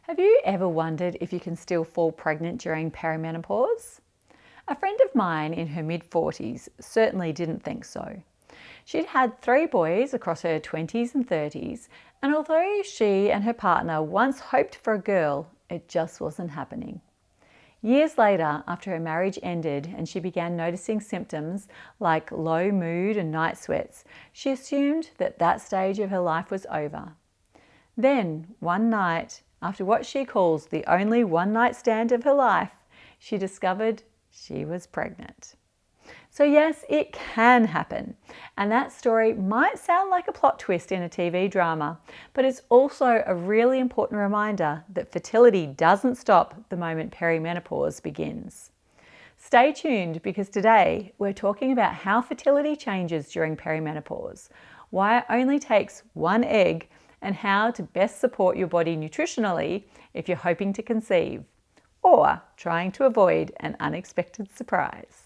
Have you ever wondered if you can still fall pregnant during perimenopause? A friend of mine in her mid-40s certainly didn't think so. She'd had 3 boys across her 20s and 30s, and although she and her partner once hoped for a girl, it just wasn't happening. Years later, after her marriage ended and she began noticing symptoms like low mood and night sweats, she assumed that that stage of her life was over. Then, one night, after what she calls the only one-night stand of her life, she discovered she was pregnant. So yes, it can happen. And that story might sound like a plot twist in a TV drama, but it's also a really important reminder that fertility doesn't stop the moment perimenopause begins. Stay tuned because today we're talking about how fertility changes during perimenopause, why it only takes 1 egg, and how to best support your body nutritionally if you're hoping to conceive or trying to avoid an unexpected surprise.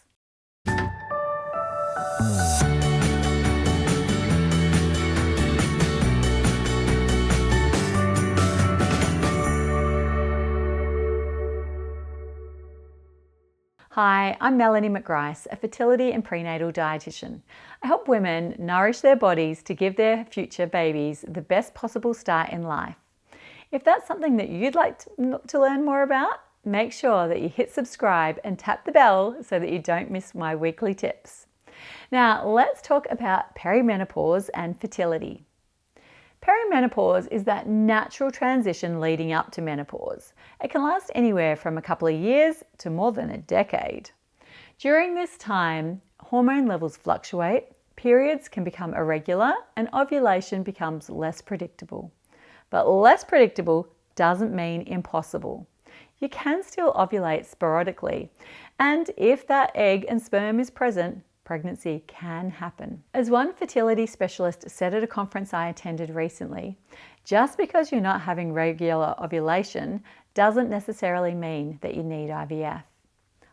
Hi, I'm Melanie McGrice, a fertility and prenatal dietitian. I help women nourish their bodies to give their future babies the best possible start in life. If that's something that you'd like to learn more about, make sure that you hit subscribe and tap the bell so that you don't miss my weekly tips. Now, let's talk about perimenopause and fertility. Perimenopause is that natural transition leading up to menopause. It can last anywhere from a couple of years to more than a decade. During this time, hormone levels fluctuate, periods can become irregular, and ovulation becomes less predictable. But less predictable doesn't mean impossible. You can still ovulate sporadically, and if that egg and sperm is present, pregnancy can happen. As one fertility specialist said at a conference I attended recently, just because you're not having regular ovulation doesn't necessarily mean that you need IVF.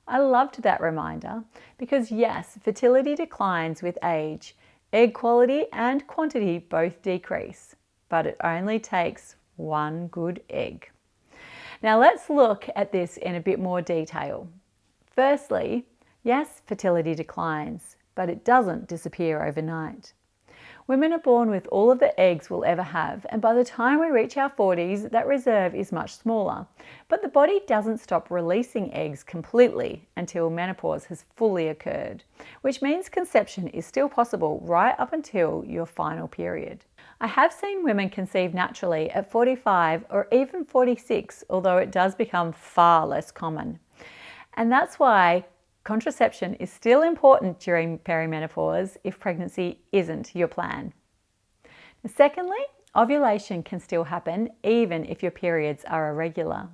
I loved that reminder because yes, fertility declines with age. Egg quality and quantity both decrease, but it only takes 1 good egg. Now let's look at this in a bit more detail. Firstly, yes, fertility declines, but it doesn't disappear overnight. Women are born with all of the eggs we'll ever have, and by the time we reach our 40s, that reserve is much smaller. But the body doesn't stop releasing eggs completely until menopause has fully occurred, which means conception is still possible right up until your final period. I have seen women conceive naturally at 45 or even 46, although it does become far less common. And that's why contraception is still important during perimenopause if pregnancy isn't your plan. Secondly, ovulation can still happen even if your periods are irregular.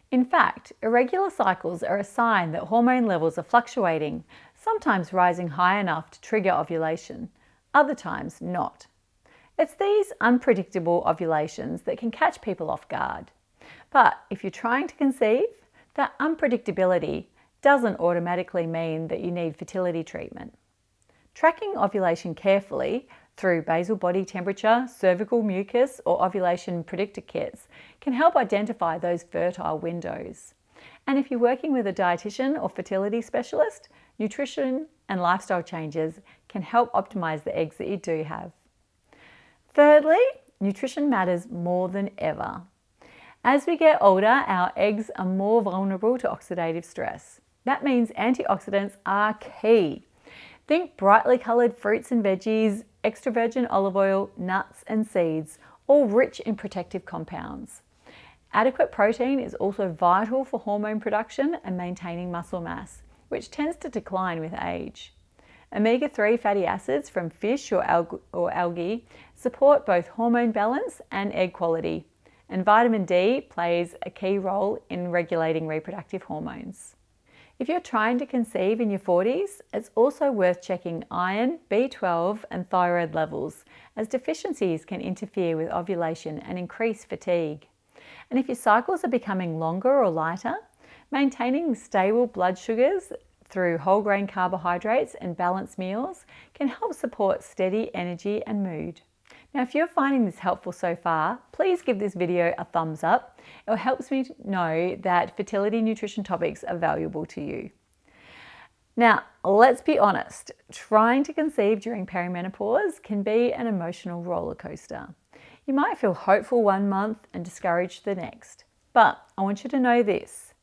In fact, irregular cycles are a sign that hormone levels are fluctuating, sometimes rising high enough to trigger ovulation, other times not. It's these unpredictable ovulations that can catch people off guard. But if you're trying to conceive, that unpredictability doesn't automatically mean that you need fertility treatment. Tracking ovulation carefully through basal body temperature, cervical mucus, or ovulation predictor kits can help identify those fertile windows. And if you're working with a dietitian or fertility specialist, nutrition and lifestyle changes can help optimize the eggs that you do have. Thirdly, nutrition matters more than ever. As we get older, our eggs are more vulnerable to oxidative stress. That means antioxidants are key. Think brightly coloured fruits and veggies, extra virgin olive oil, nuts and seeds, all rich in protective compounds. Adequate protein is also vital for hormone production and maintaining muscle mass, which tends to decline with age. Omega-3 fatty acids from fish or algae support both hormone balance and egg quality, and vitamin D plays a key role in regulating reproductive hormones. If you're trying to conceive in your 40s, it's also worth checking iron, B12 and thyroid levels, as deficiencies can interfere with ovulation and increase fatigue. And if your cycles are becoming longer or lighter, maintaining stable blood sugars through whole grain carbohydrates and balanced meals can help support steady energy and mood. Now, if you're finding this helpful so far, please give this video a thumbs up. It helps me know that fertility nutrition topics are valuable to you. Now, let's be honest, trying to conceive during perimenopause can be an emotional roller coaster. You might feel hopeful one month and discouraged the next. But I want you to know this,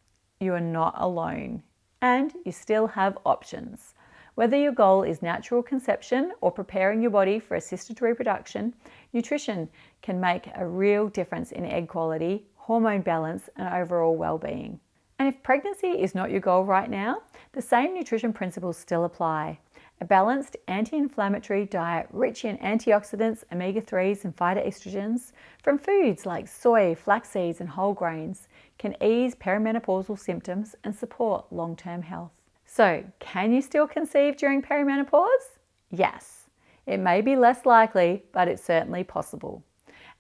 you are not alone and you still have options. Whether your goal is natural conception or preparing your body for assisted reproduction, nutrition can make a real difference in egg quality, hormone balance, and overall well-being. And if pregnancy is not your goal right now, the same nutrition principles still apply. A balanced anti-inflammatory diet rich in antioxidants, omega-3s and phytoestrogens from foods like soy, flax seeds and whole grains can ease perimenopausal symptoms and support long-term health. So, can you still conceive during perimenopause? Yes. It may be less likely, but it's certainly possible.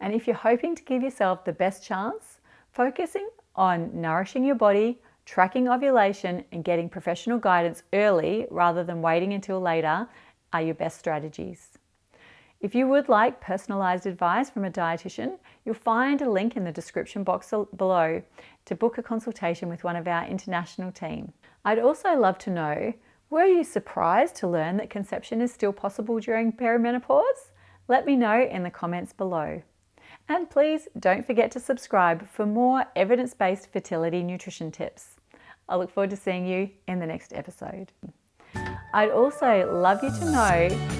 And if you're hoping to give yourself the best chance, focusing on nourishing your body, tracking ovulation and getting professional guidance early rather than waiting until later are your best strategies. If you would like personalised advice from a dietitian, you'll find a link in the description box below to book a consultation with one of our international team. I'd also love to know, were you surprised to learn that conception is still possible during perimenopause? Let me know in the comments below. And please don't forget to subscribe for more evidence-based fertility nutrition tips. I look forward to seeing you in the next episode. I'd also love you to know